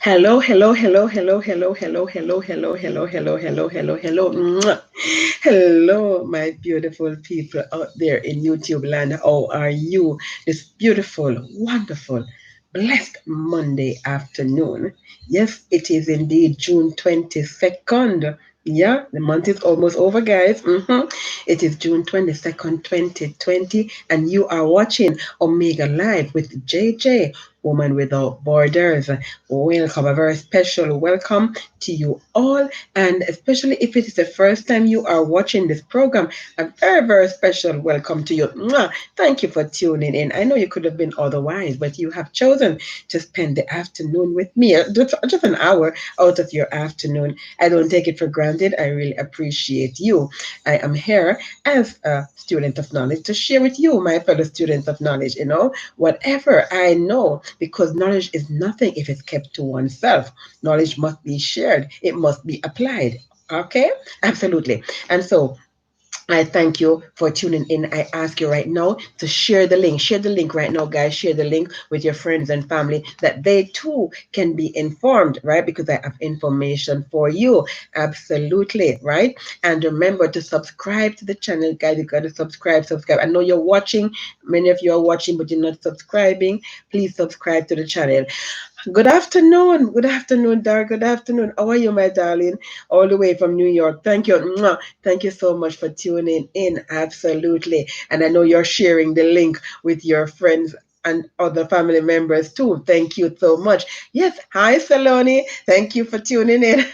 Hello, hello, hello, hello, hello, hello, hello, hello, hello, hello, hello, hello, hello. Mwah. Hello, my beautiful people out there in YouTube land. How are you? This beautiful, wonderful, blessed Monday afternoon. Yes, it is indeed June 22nd. Yeah, the month is almost over, guys. It is June 22nd, 2020, and you are watching Omega Live with JJ, Woman Without Borders. Welcome, a very special welcome to you all, and especially if it is the first time you are watching this program, a very, very special welcome to you. Mwah. Thank you for tuning in. I know you could have been otherwise, but you have chosen to spend the afternoon with me, just an hour out of your afternoon. I don't take it for granted. I really appreciate you. I am here as a student of knowledge to share with you, my fellow students of knowledge, whatever I know, because knowledge is nothing if it's kept to oneself. Knowledge must be shared, it must be applied. Okay, absolutely. And so I thank you for tuning in. I ask you right now to share the link. Share the link right now, guys. Share the link with your friends and family that they too can be informed, right? Because I have information for you. Absolutely, right? And remember to subscribe to the channel, guys. You got to subscribe. I know you're watching. Many of you are watching, but you're not subscribing. Please subscribe to the channel. Good afternoon. Good afternoon, Dar. Good afternoon. How are you, my darling? All the way from New York. Thank you. Mwah. Thank you so much for tuning in. Absolutely. And I know you're sharing the link with your friends and other family members too. Thank you so much. Yes. Hi, Saloni. Thank you for tuning in.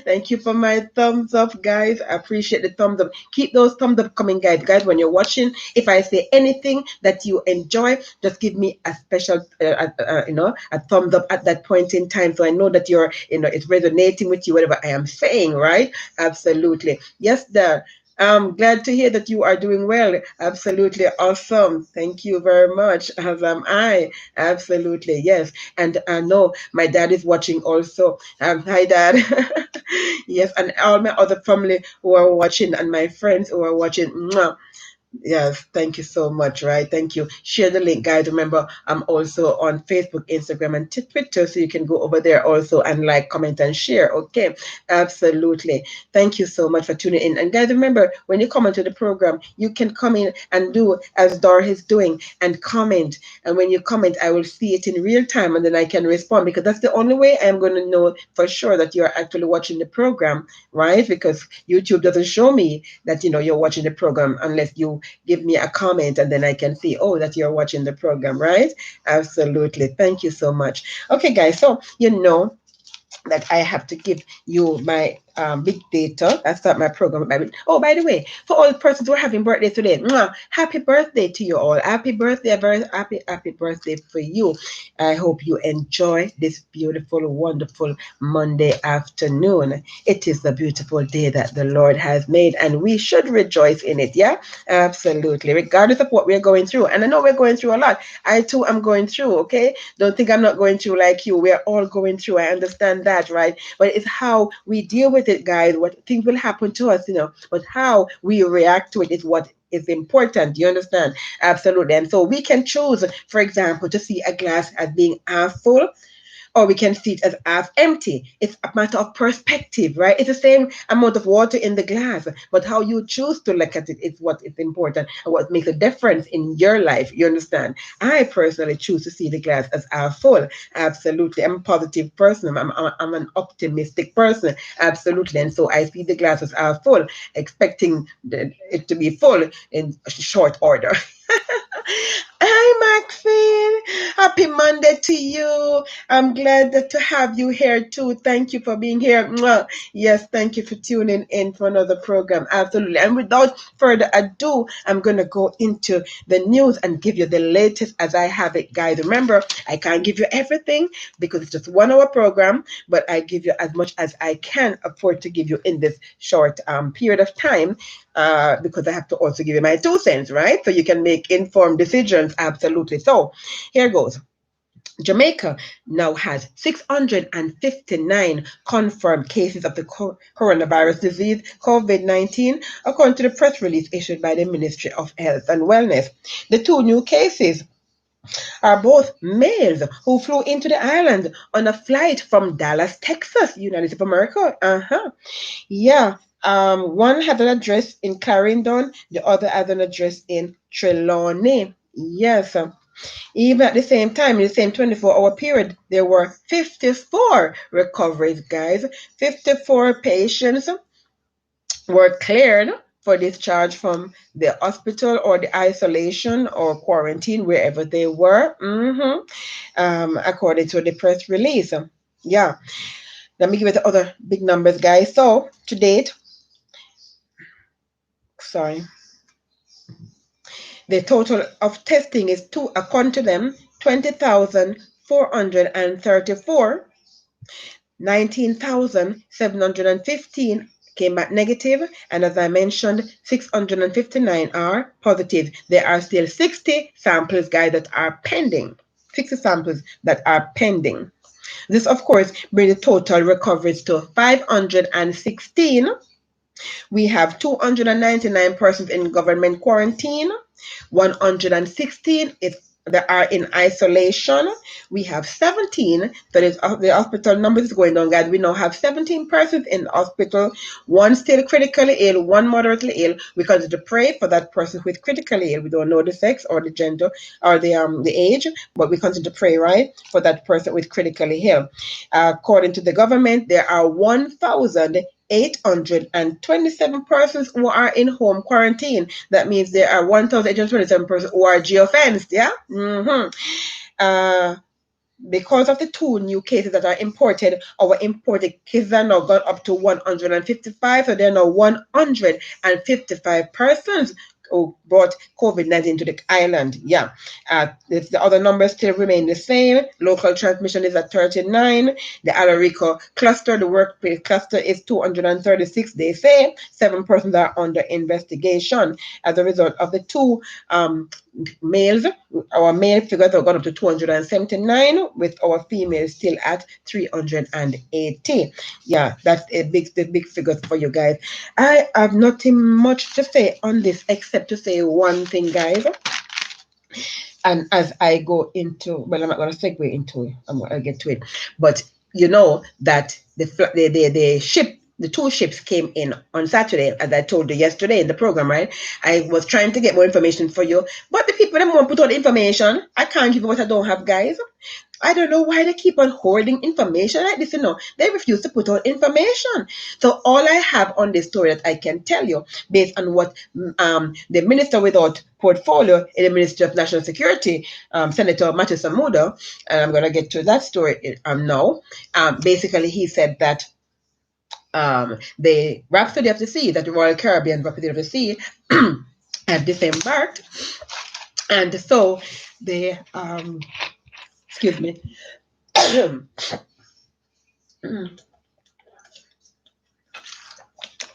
Thank you for my thumbs up, guys. I appreciate the thumbs up. Keep those thumbs up coming, guys. Guys, when you're watching, if I say anything that you enjoy, just give me a special, a thumbs up at that point in time, so I know that it's resonating with you, whatever I am saying, right? Absolutely. Yes, there. I'm glad to hear that you are doing well. Absolutely awesome. Thank you very much. As am I. Absolutely. Yes. And I know my dad is watching also. Hi, Dad. Yes. And all my other family who are watching and my friends who are watching. Mwah. Yes, thank you so much, right? Thank you. Share the link, guys. Remember, I'm also on Facebook, Instagram, and Twitter, so you can go over there also and like, comment, and share. Okay, absolutely. Thank you so much for tuning in. And guys, remember, when you come into the program, you can come in and do as Dor is doing and comment. And when you comment, I will see it in real time and then I can respond, because that's the only way I'm going to know for sure that you're actually watching the program, right? Because YouTube doesn't show me that you're watching the program unless you give me a comment and then I can see, oh, that you're watching the program, right? Absolutely. Thank you so much. Okay, guys. So, that I have to give you my big data. I start my program. Oh, by the way, for all the persons who are having birthdays today, mwah, happy birthday to you all. Happy birthday, very happy birthday for you. I hope you enjoy this beautiful, wonderful Monday afternoon. It is a beautiful day that the Lord has made, and we should rejoice in it. Yeah, absolutely, regardless of what we're going through. And I know we're going through a lot. I too am going through. Okay, don't think I'm not going through like you. We're all going through. I understand that, right? But it's how we deal with it, guys. What things will happen to us, but how we react to it is what is important. You understand? Absolutely. And so we can choose, for example, to see a glass as being half full, or we can see it as half empty. It's a matter of perspective, right? It's the same amount of water in the glass, but how you choose to look at it is what is important and what makes a difference in your life. You understand? I personally choose to see the glass as half full. Absolutely. I'm a positive person. I'm an optimistic person. Absolutely. And so I see the glass as half full, expecting it to be full in short order. Hi, Maxine. Happy Monday to you. I'm glad to have you here too. Thank you for being here. Mwah. Yes, thank you for tuning in for another program. Absolutely. And without further ado, I'm going to go into the news and give you the latest as I have it, guys. Remember, I can't give you everything because it's just 1 hour program, but I give you as much as I can afford to give you in this short period of time. Because I have to also give you my 2 cents, right? So you can make informed decisions. Absolutely. So here goes. Jamaica now has 659 confirmed cases of the coronavirus disease, COVID-19, according to the press release issued by the Ministry of Health and Wellness. The 2 new cases are both males who flew into the island on a flight from Dallas, Texas, United States of America. Yeah. One had an address in Clarendon, the other had an address in Trelawney. Yes. Even at the same time, in the same 24-hour period, there were 54 recoveries, guys. 54 patients were cleared for discharge from the hospital or the isolation or quarantine, wherever they were, according to the press release. Yeah. Let me give you the other big numbers, guys. So, to date, sorry, the total of testing is, according to them, 20,434. 19,715 came back negative, and as I mentioned, 659 are positive. There are still 60 samples, guys, that are pending. 60 samples that are pending. This, of course, brings the total recoveries to 516. We have 299 persons in government quarantine. 116 that are in isolation. We have 17. That is, the hospital numbers is going down, guys. We now have 17 persons in the hospital. One still critically ill, one moderately ill. We continue to pray for that person who is critically ill. We don't know the sex or the gender or the age, but we continue to pray, right, for that person with critically ill. According to the government, there are 1,827 persons who are in home quarantine. That means there are 1,827 persons who are geofenced, yeah? Because of the 2 new cases that are imported, our imported cases are now gone up to 155. So there are now 155 persons who brought COVID-19 to the island. Yeah. The other numbers still remain the same. Local transmission is at 39. The Alarico cluster, the workplace cluster, is 236. They say 7 persons are under investigation as a result of the 2 males. Our male figures have gone up to 279, with our females still at 380. Yeah, that's the big figures for you guys. I have nothing much to say on this except to say one thing, guys. And as I go into, well, I'm not going to segue into it. I'll get to it. But you know that the ship, the 2 ships came in on Saturday, as I told you yesterday in the program, right? I was trying to get more information for you, but the people that won't put out the information, I can't give you what I don't have, guys. I don't know why they keep on hoarding information like this, They refuse to put out information. So all I have on this story that I can tell you, based on what the minister without portfolio in the Ministry of National Security, Senator Matthew Samuda, and I'm going to get to that story now. Basically, he said that the Rhapsody of the Sea, that the Royal Caribbean Rhapsody of the Sea, had disembarked. And so they, excuse me.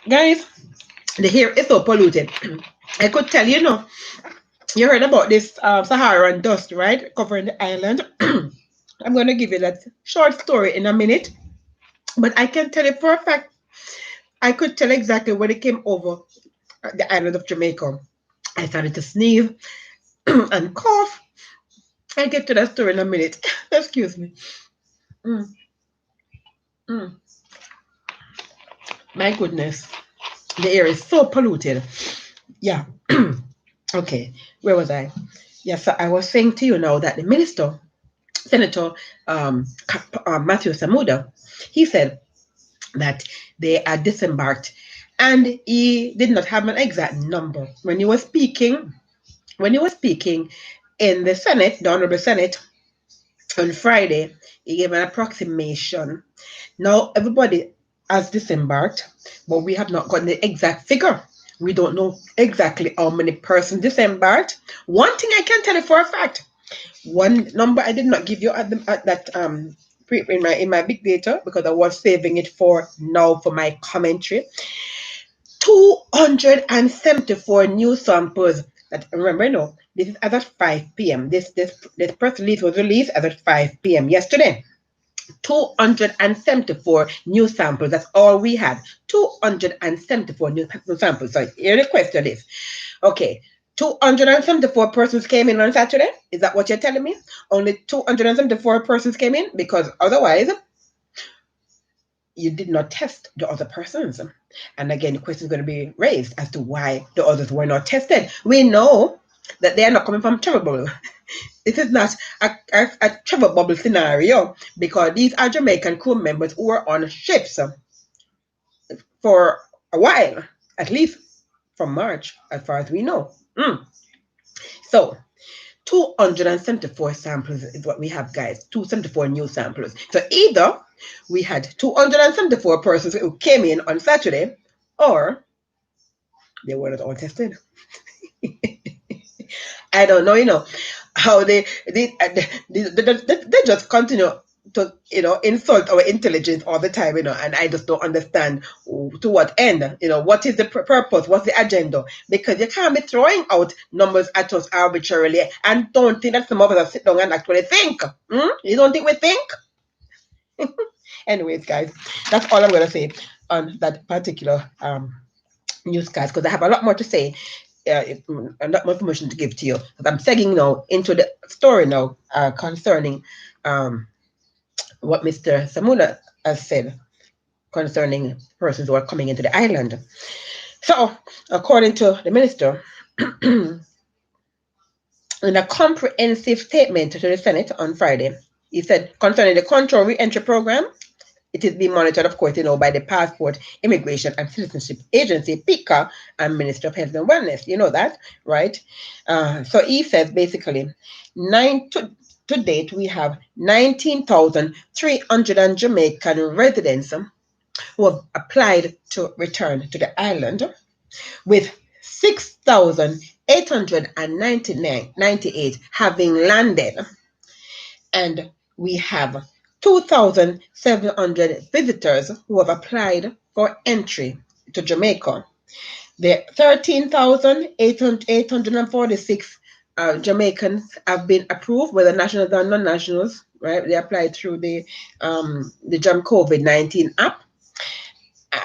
Guys, the air is so polluted. I could tell you, you heard about this Saharan dust, right? Covering the island. I'm going to give you that short story in a minute. But I can tell you for a fact, I could tell exactly when it came over the island of Jamaica. I started to sneeze and cough. I'll get to that story in a minute. Excuse me. My goodness. The air is so polluted. Yeah. Okay. Where was I? Yeah, so I was saying to you now that the minister, Senator Matthew Samuda, he said that they are disembarked, and he did not have an exact number. When he was speaking in the Senate, the Honorable Senate, on Friday, he gave an approximation. Now everybody has disembarked, but we have not gotten the exact figure. We don't know exactly how many persons disembarked. One thing I can tell you for a fact, one number I did not give you at that in my big data, because I was saving it for now for my commentary. 274 new samples. That, remember, this is as at 5 p.m. This press release was released as at 5 p.m. yesterday. 274 new samples. That's all we had. 274 new samples. So here the question is, okay, 274 persons came in on Saturday. Is that what you're telling me? Only 274 persons came in, because otherwise you did not test the other persons. And again, the question is going to be raised as to why the others were not tested. We know that they are not coming from travel bubble. This is not a travel bubble scenario, because these are Jamaican crew members who were on ships for a while, at least from March, as far as we know. So 274 samples is what we have, guys. 274 new samples. So either we had 274 persons who came in on Saturday, or they were not all tested. I don't know, how they just continue to, insult our intelligence all the time, and I just don't understand to what end, what is the purpose, what's the agenda, because you can't be throwing out numbers at us arbitrarily and don't think that some of us sit down and actually think. You don't think we think? Anyways, guys, that's all I'm going to say on that particular newscast, because I have a lot more to say, a lot more information to give to you. But I'm segueing now into the story now concerning what Mr. Samula has said concerning persons who are coming into the island. So, according to the minister, in a comprehensive statement to the Senate on Friday, he said concerning the control re-entry program, it is being monitored, of course, by the Passport, Immigration and Citizenship Agency, PICA, and Minister of Health and Wellness. You know that, right? So he says basically, to date, we have 19,300 Jamaican residents who have applied to return to the island, with 6,898 having landed, and we have 2,700 visitors who have applied for entry to Jamaica. The 13,846 Jamaicans have been approved, whether nationals or non-nationals, right? They applied through the Jam COVID-19 app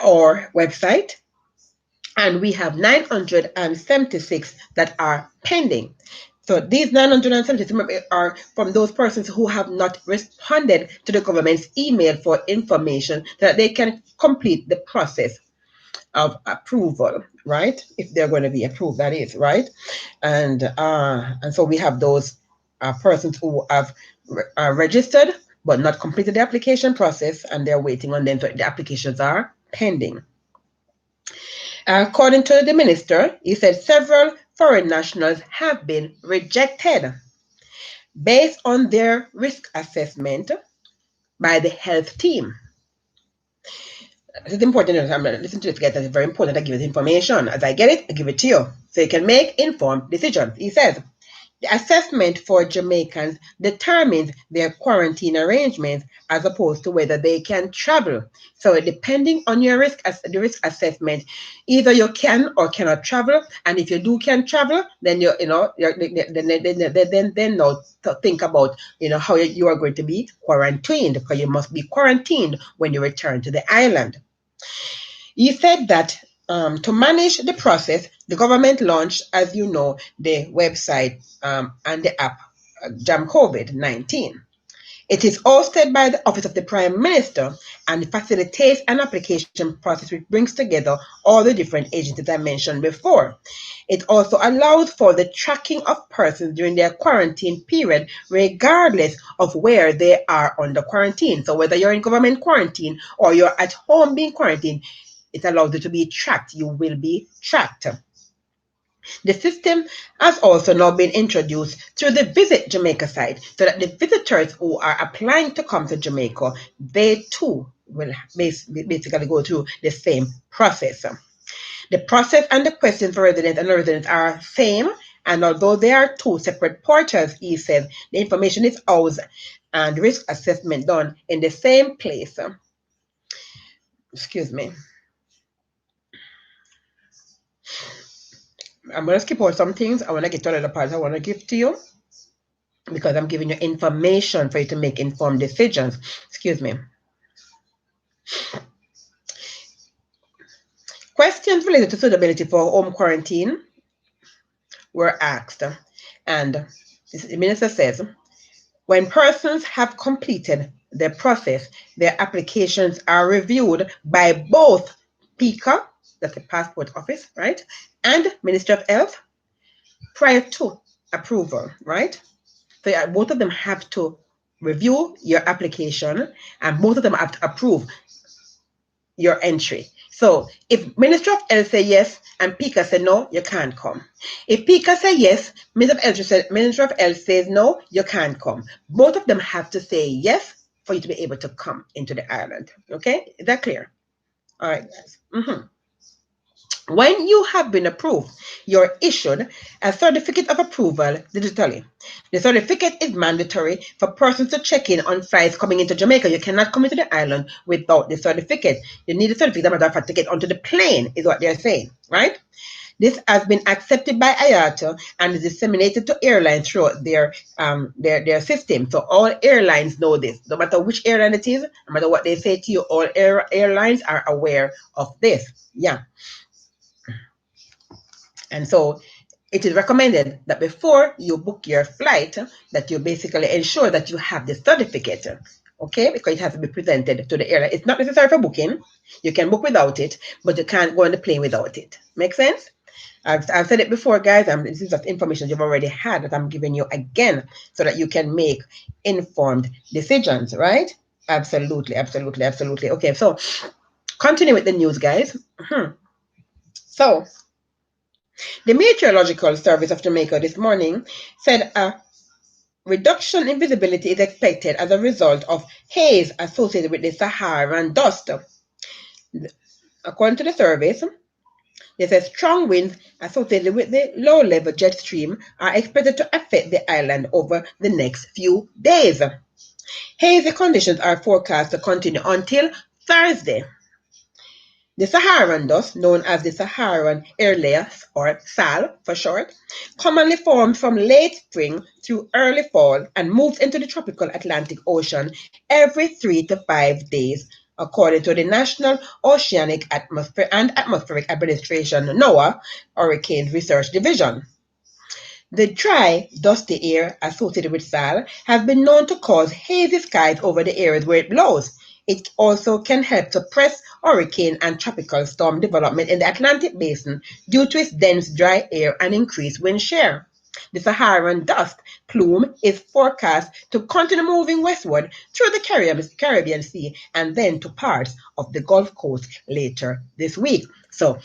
or website. And we have 976 that are pending. So these 976 are from those persons who have not responded to the government's email for information that they can complete the process of approval, right? If they're going to be approved, that is, right? And so we have those persons who have registered but not completed the application process, and they're waiting on them. So the applications are pending. According to the minister, he said several foreign nationals have been rejected based on their risk assessment by the health team. It's important. I'm listening to this guy. That's very important. I give you the information. As I get it, I give it to you, so you can make informed decisions. He says the assessment for Jamaicans determines their quarantine arrangements as opposed to whether they can travel. So depending on your the risk assessment, either you can or cannot travel, and if you can travel, then then now think about how you are going to be quarantined, because you must be quarantined when you return to the island. He said that to manage the process, the government launched, as you know, the website and the app Jam COVID-19. It is hosted by the Office of the Prime Minister and facilitates an application process which brings together all the different agencies I mentioned before. It also allows for the tracking of persons during their quarantine period, regardless of where they are under quarantine. So whether you're in government quarantine or you're at home being quarantined, it allows you to be tracked. You will be tracked. The system has also now been introduced through the Visit Jamaica site, so that the visitors who are applying to come to Jamaica, they too will basically go through the same process. The process and the questions for residents and non-residents are same, and although they are two separate portals, he said, the information is housed and risk assessment done in the same place. Excuse me. I'm going to skip over some things. I want to get to another part I want to give to you, because I'm giving you information for you to make informed decisions. Excuse me. Questions related to suitability for home quarantine were asked, and the minister says, when persons have completed the process, their applications are reviewed by both PICA, that's the Passport Office, right, and Ministry of Health prior to approval, right? So both of them have to review your application and both of them have to approve your entry. So if Minister of Health say yes and PICA say no, you can't come. If PICA say yes, Minister of Health says no, you can't come. Both of them have to say yes for you to be able to come into the island. Okay, is that clear? All right, guys. When you have been approved, you're issued a certificate of approval digitally. The certificate is mandatory for persons to check in on flights coming into Jamaica. You cannot come into the island without the certificate. You need a certificate, matter of fact, to get onto the plane, is what they're saying, right? This has been accepted by IATA and is disseminated to airlines throughout their system. So all airlines know this. No matter which airline it is, no matter what they say to you, all airlines are aware of this. Yeah. And so it is recommended that before you book your flight, that you basically ensure that you have the certificate, okay? Because it has to be presented to the airline. It's not necessary for booking. You can book without it, but you can't go on the plane without it. Make sense? I've said it before, guys. This is just information you've already had that I'm giving you again so that you can make informed decisions, right? Absolutely, absolutely, absolutely. Okay, so continue with the news, guys. So the Meteorological Service of Jamaica this morning said a reduction in visibility is expected as a result of haze associated with the Saharan dust. According to the service, they said strong winds associated with the low-level jet stream are expected to affect the island over the next few days. Hazy conditions are forecast to continue until Thursday. The Saharan dust, known as the Saharan air layer, or SAL for short, commonly forms from late spring through early fall and moves into the tropical Atlantic Ocean every 3 to 5 days, according to the National Oceanic and Atmospheric Administration NOAA Hurricane Research Division. The dry, dusty air associated with SAL has been known to cause hazy skies over the areas where it blows. It also can help suppress hurricane and tropical storm development in the Atlantic Basin due to its dense dry air and increased wind shear. The Saharan dust plume is forecast to continue moving westward through the Caribbean Sea and then to parts of the Gulf Coast later this week. So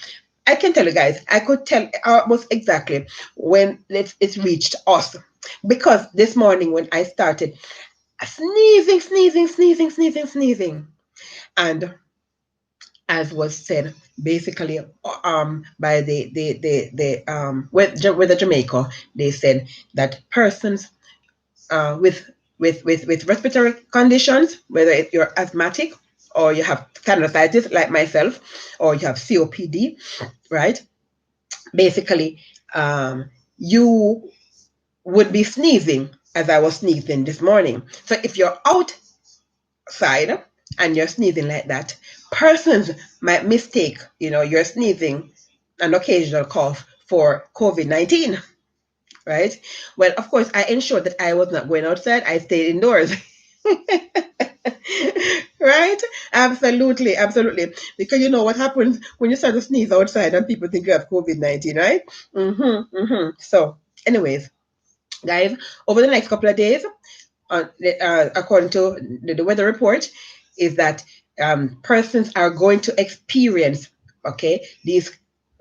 I can tell you guys, I could tell almost exactly when it's reached us. Because this morning when I started sneezing. And as was said, basically, by with the Jamaica, they said that persons with respiratory conditions, whether you're asthmatic or you have sinusitis like myself, or you have COPD, right? Basically, you would be sneezing as I was sneezing this morning. So if you're outside and you're sneezing like that, persons might mistake, you're sneezing, an occasional cough for COVID-19, right? Well, of course, I ensured that I was not going outside. I stayed indoors. Right? Absolutely. Because you know what happens when you start to sneeze outside and people think you have COVID-19, right? So, anyways, guys, over the next couple of days, according to the weather report, is that persons are going to experience, these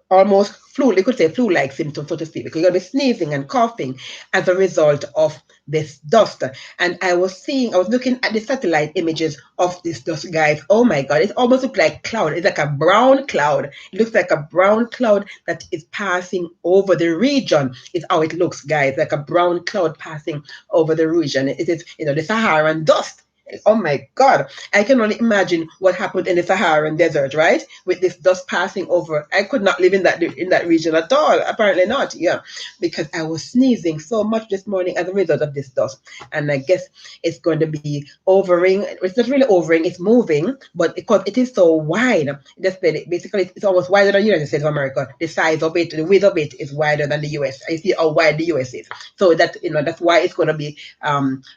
almost you could say flu-like symptoms, so to speak, because you're going to be sneezing and coughing as a result of this dust. And I was looking at the satellite images of this dust, guys. Oh my God, it almost looks like cloud. It's like a brown cloud. It looks like a brown cloud that is passing over the region, is how it looks, guys, like a brown cloud passing over the region. It is, the Saharan dust Oh my God. I can only imagine what happened in the Saharan desert, right? With this dust passing over. I could not live in that region at all. Apparently not. Yeah. Because I was sneezing so much this morning as a result of this dust. And I guess it's going to be overing. It's not really overing, it's moving, but because it is so wide, basically it's almost wider than the United States of America. The size of it, the width of it is wider than the US. I see how wide the US is. So that's why it's going to be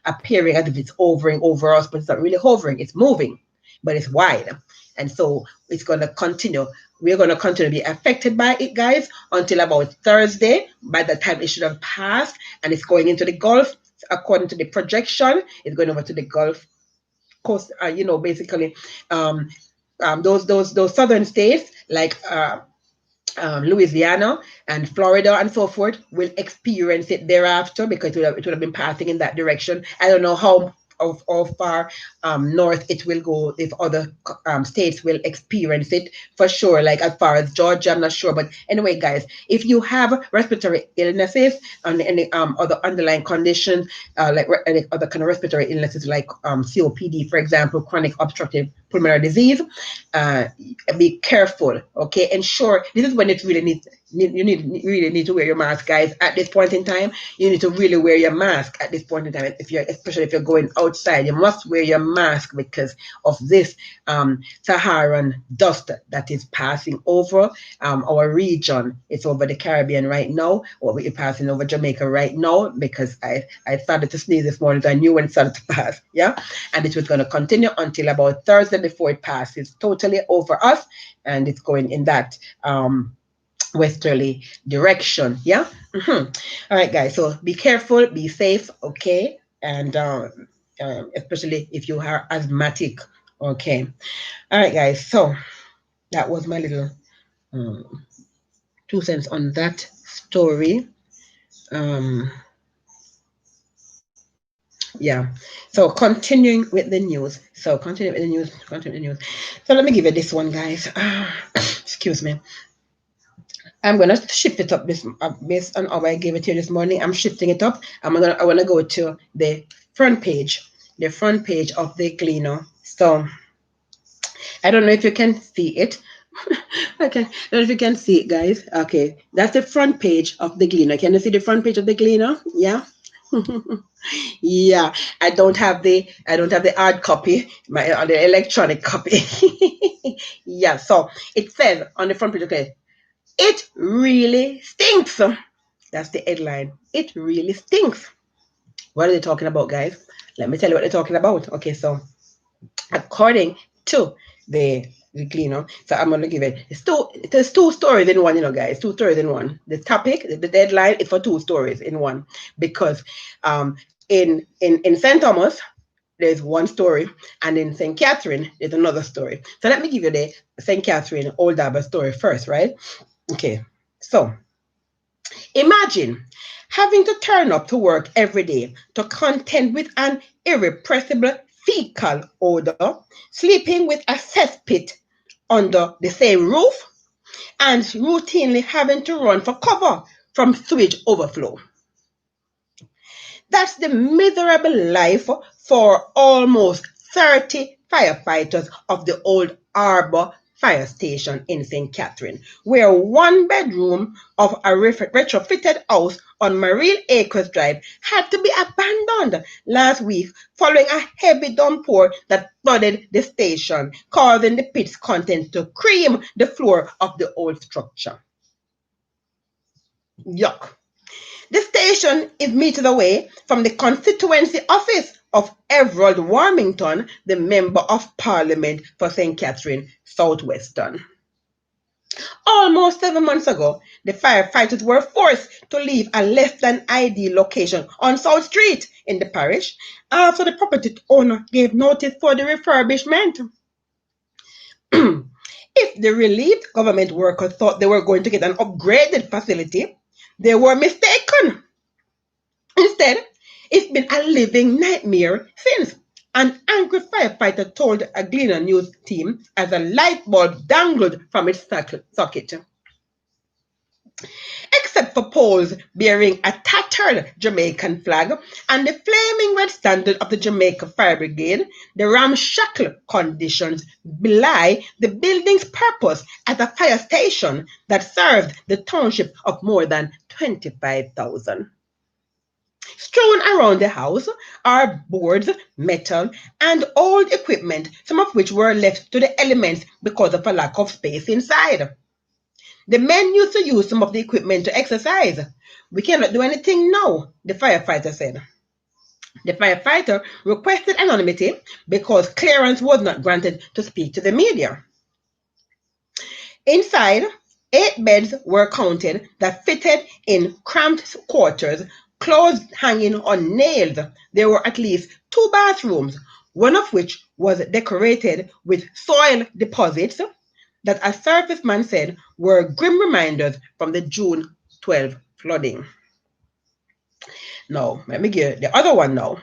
appearing as if it's hovering over us, but it's not really hovering, it's moving, but it's wide. And so it's going to continue. We're going to continue to be affected by it, guys, until about Thursday. By the time it should have passed, and it's going into the Gulf. According to the projection, it's going over to the Gulf Coast. Basically, those southern states like Louisiana and Florida and so forth will experience it thereafter, because it would have been passing in that direction. I don't know how far north it will go, if other states will experience it for sure, like as far as Georgia, I'm not sure. But anyway, guys, if you have respiratory illnesses and any other underlying conditions, like any other kind of respiratory illnesses like COPD, for example, chronic obstructive pulmonary disease, be careful, okay? Ensure, this is when it really needs, really need to wear your mask, guys. At this point in time, you need to really wear your mask at this point in time. Especially if you're going outside, you must wear your mask because of this Saharan dust that is passing over our region. It's over the Caribbean right now, or we're passing over Jamaica right now, because I started to sneeze this morning, so I knew when it started to pass, yeah? And it was going to continue until about Thursday before it passes totally over us, and it's going in that westerly direction, yeah? All right, guys, so be careful, be safe, okay? And especially if you are asthmatic, okay? All right, guys, so that was my little 2 cents on that story. Yeah. So continuing with the news. So let me give you this one, guys. Excuse me. I'm gonna shift it up this based on how I gave it to you this morning. I'm shifting it up. I want to go to the front page, of the Gleaner. So I don't know if you can see it. Okay, I don't know if you can see it, guys. Okay, that's the front page of the Gleaner. Can you see the front page of the Gleaner? Yeah. Yeah, I don't have the hard copy, the electronic copy. Yeah, so it says on the front page, okay, it really stinks. That's the headline. It really stinks. What are they talking about, guys? Let me tell you what they're talking about. Okay, so according to the Gleaner, so I'm gonna give it. There's two stories in one, guys. Two stories in one. The topic, the deadline is for two stories in one, because in St. Thomas there's one story, and in St. Catherine there's another story. So let me give you the St. Catherine Old Darby story first, right? Okay, so imagine having to turn up to work every day to contend with an irrepressible fecal odor, sleeping with a cesspit under the same roof, and routinely having to run for cover from sewage overflow. That's the miserable life for almost 30 firefighters of the Old Harbour Fire Station in St. Catherine, where one bedroom of a retrofitted house on Marine Acres Drive had to be abandoned last week following a heavy downpour that flooded the station, causing the pit's contents to cream the floor of the old structure. Yuck. The station is meters away from the constituency office of Everald Warmington, the Member of Parliament for St. Catherine Southwestern. Almost 7 months ago, the firefighters were forced to leave a less than ideal location on South Street in the parish after the property owner gave notice for the refurbishment. If the relieved government workers thought they were going to get an upgraded facility, they were mistaken. Instead, it's been a living nightmare since, an angry firefighter told a Gleaner News team as a light bulb dangled from its socket. except for poles bearing a tattered Jamaican flag and the flaming red standard of the Jamaica Fire Brigade, the ramshackle conditions belie the building's purpose as a fire station that served the township of more than 25,000. Strewn around the house are boards, metal, and old equipment, some of which were left to the elements because of a lack of space inside. The men used to use some of the equipment to exercise. We cannot do anything now, the firefighter said. The firefighter requested anonymity because clearance was not granted to speak to the media. Inside, 8 beds were counted that fitted in cramped quarters, clothes hanging on nails. There were at least 2 bathrooms, one of which was decorated with soil deposits that a serviceman said were grim reminders from the June 12 flooding. Now, let me give the other one now.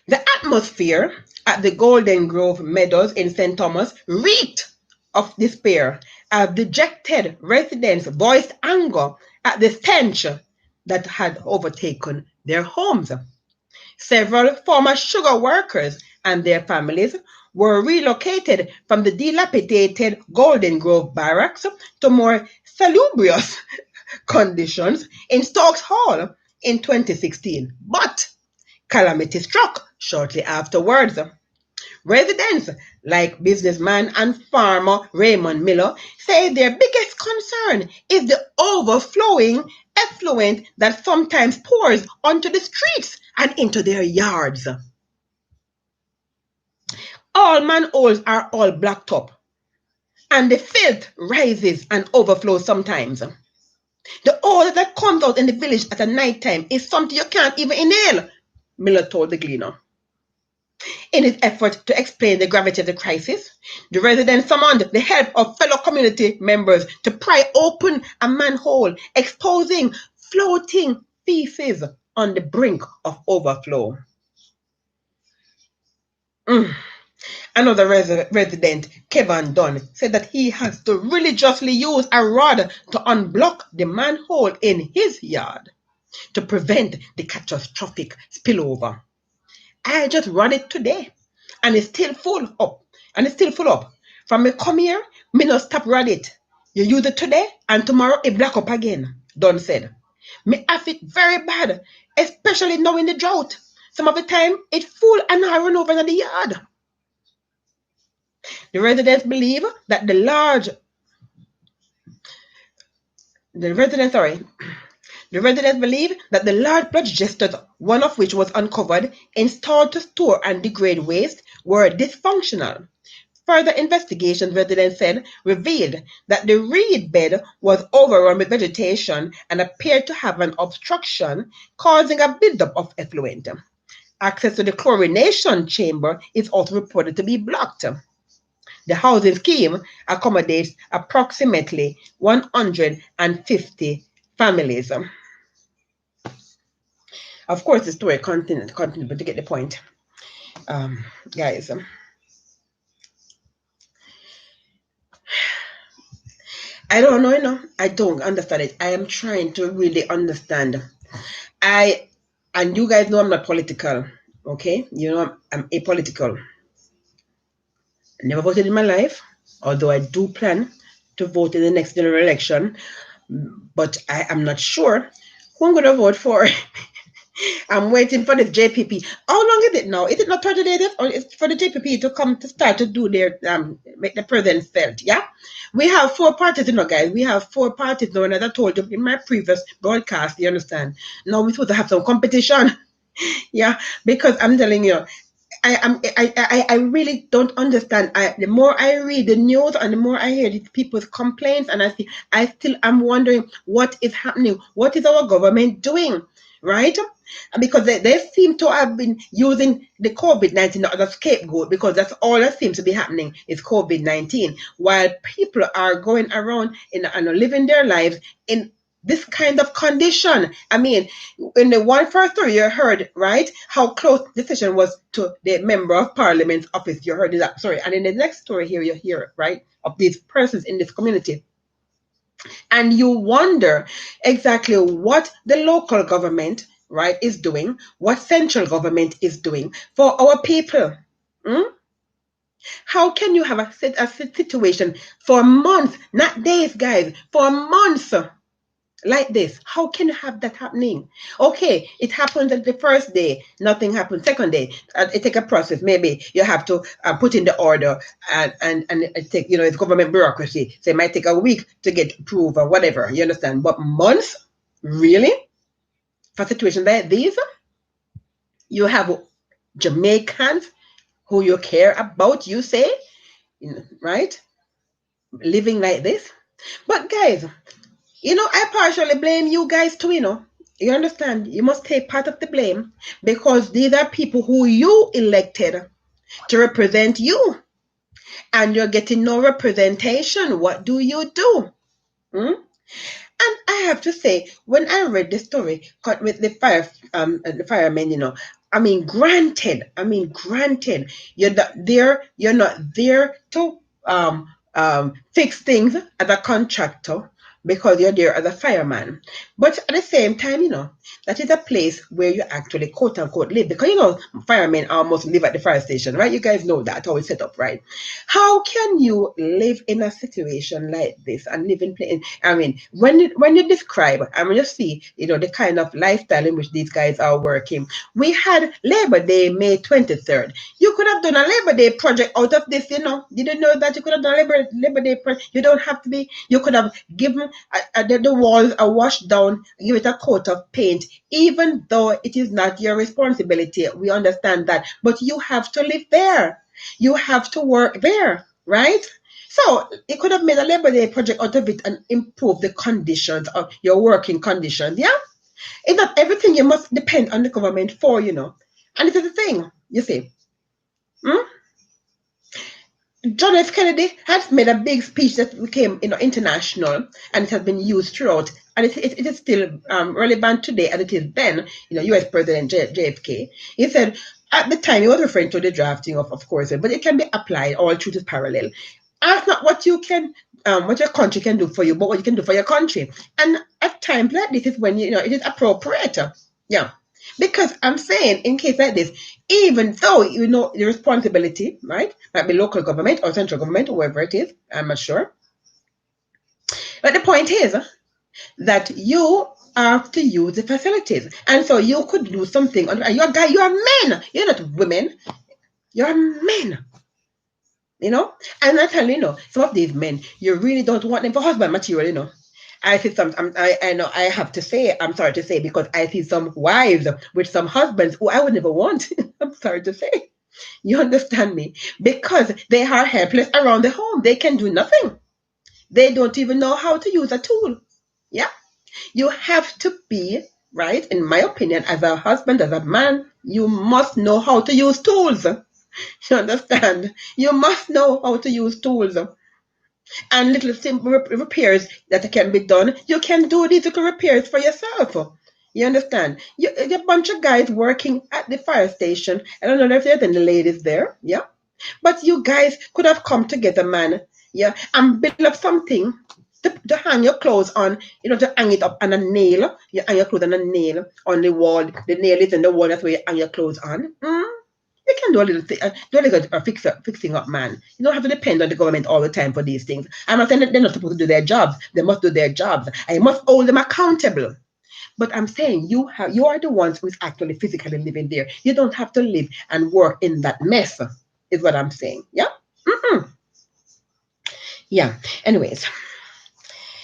The atmosphere at the Golden Grove Meadows in St. Thomas reeked of despair as dejected residents voiced anger at the stench that had overtaken their homes. Several former sugar workers and their families were relocated from the dilapidated Golden Grove barracks to more salubrious conditions in Stokes Hall in 2016. But calamity struck shortly afterwards. Residents like businessman and farmer Raymond Miller say their biggest concern is the overflowing effluent that sometimes pours onto the streets and into their yards. All manholes are all blocked up, and the filth rises and overflows sometimes. The odor that comes out in the village at a night time is something you can't even inhale, Miller told the Gleaner. In his effort to explain the gravity of the crisis, the residents summoned the help of fellow community members to pry open a manhole, exposing floating feces on the brink of overflow. Another resident, Kevin Dunn, said that he has to religiously use a rod to unblock the manhole in his yard to prevent the catastrophic spillover. I just run it today, and it's still full up. From me come here, me no stop run it. You use it today, and tomorrow it black up again, Don said. Me have it very bad, especially now in the drought. Some of the time, it full and I run over in the yard. The residents believe that the large blood gestures, one of which was uncovered, installed to store and degrade waste, were dysfunctional. Further investigation, residents said, revealed that the reed bed was overrun with vegetation and appeared to have an obstruction, causing a buildup of effluent. Access to the chlorination chamber is also reported to be blocked. The housing scheme accommodates approximately 150 families. Of course, the story continues, but to get the point, guys. I don't know, I don't understand it. I am trying to really understand. And you guys know I'm not political, okay? You know I'm apolitical. I never voted in my life, although I do plan to vote in the next general election, but I am not sure who I'm going to vote for. I'm waiting for the JPP. How long is it now? Is it not 30 days or is it for the JPP to come to start to do their make the presence felt? Yeah, we have 4 parties, guys. We have 4 parties now, and as I told you in my previous broadcast, you understand. Now we're supposed to have some competition. Yeah, because I'm telling you, I really don't understand. The more I read the news and the more I hear these people's complaints, and I still am wondering what is happening. What is our government doing? Right? Because they seem to have been using the COVID-19 as a scapegoat, because that's all that seems to be happening is COVID-19, while people are going around and living their lives in this kind of condition. I mean, in the one first story you heard, right, how close the decision was to the member of parliament's office. You heard that story. And in the next story here, you hear, right, of these persons in this community And you wonder exactly what the local government, right, is doing, what central government is doing for our people. Hmm? How can you have a situation for months, not days, guys, for months like this? How can you have that happening? Okay, it happened at the first day, nothing happened. Second day, it take a process. Maybe you have to put in the order, and it take, it's government bureaucracy. So it might take a week to get approved or whatever. You understand? But months, really, for situations like these, you have Jamaicans who you care about. You say, right, living like this. But guys, I partially blame you guys too, You understand? You must take part of the blame because these are people who you elected to represent you, and you're getting no representation. What do you do? Hmm? And I have to say, when I read the story with the firemen, granted, you're not there to fix things as a contractor because you're there as a fireman. But at the same time, that is a place where you actually quote unquote live, because firemen almost live at the fire station, right? You guys know that how it's set up, right? How can you live in a situation like this and live in place? I mean, when you describe, I mean, you see, the kind of lifestyle in which these guys are working. We had Labor Day, May 23rd. You could have done a Labor Day project out of this, You didn't know that you could have done a Labor Day project. You don't have to be. You could have given the walls a wash down, give it a coat of paint, even though it is not your responsibility. We understand that, but you have to live there. You have to work there, right? So it could have made a Labor Day project out of it and improve the conditions of your working conditions. Yeah, it's not everything you must depend on the government for, And it is the thing, you see. Hmm? John F. Kennedy has made a big speech that became, international, and it has been used throughout, and it is still relevant today as it is then. U.S. President JFK. He said at the time he was referring to the drafting of course, but it can be applied. All truth is parallel. Ask not what you can, what your country can do for you, but what you can do for your country. And at times like this is when it is appropriate. Yeah. Because I'm saying, in case like this, even though the responsibility, right, might be local government or central government, whoever it is, I'm not sure. But the point is that you have to use the facilities, and so you could do something. You're a guy, you're men, you're not women, you're men. And I tell some of these men, you really don't want them for husband material. I see some. I know. I have to say. I'm sorry to say, because I see some wives with some husbands who I would never want. I'm sorry to say. You understand me? Because they are helpless around the home. They can do nothing. They don't even know how to use a tool. Yeah. You have to be right. In my opinion, as a husband, as a man, you must know how to use tools. You understand? You must know how to use tools. And little simple repairs that can be done, you can do these little repairs for yourself. You understand? It's a bunch of guys working at the fire station. I don't know if there's any ladies there, yeah. But you guys could have come together, man, yeah, and build up something to hang your clothes on, to hang it up on a nail. You hang your clothes on a nail on the wall. The nail is in the wall. That's where you hang your clothes on. You can do a little thing, do a little fixing up, man. You don't have to depend on the government all the time for these things. I'm not saying that they're not supposed to do their jobs. They must do their jobs. I must hold them accountable. But I'm saying you are the ones who is actually physically living there. You don't have to live and work in that mess, is what I'm saying. Yeah? Mm-mm. Yeah. Anyways,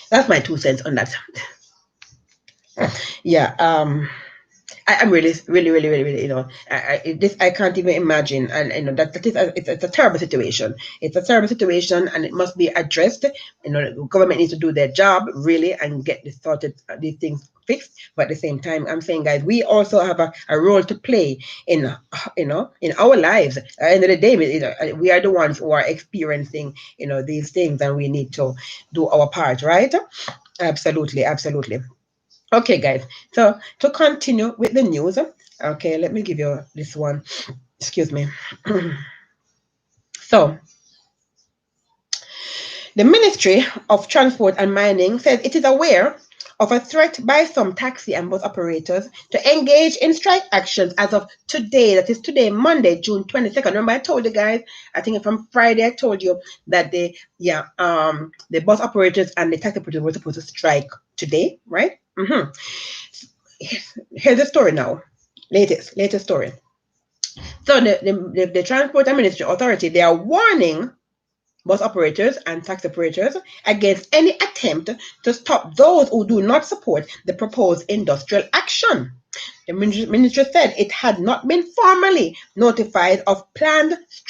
that's my 2 cents on that. Yeah. I'm really, really, really, really, really, I can't even imagine, and that is it's a terrible situation. It's a terrible situation, and it must be addressed. The government needs to do their job really and get this sorted, these things fixed. But at the same time, I'm saying, guys, we also have a role to play in in our lives. At the end of the day, we are the ones who are experiencing these things, and we need to do our part, right? Absolutely, absolutely. Okay, guys. So to continue with the news, okay, let me give you this one. Excuse me. So The Ministry of Transport and Mining says it is aware of a threat by some taxi and bus operators to engage in strike actions as of today. That is today, Monday, June 22nd. Remember, I told you guys, I think from Friday, I told you that the bus operators and the taxi operators were supposed to strike today, right? Here's the story now. Latest story. So the Transport and Ministry Authority, they are warning bus operators and taxi operators against any attempt to stop those who do not support the proposed industrial action. The ministry said it had not been formally notified of planned strike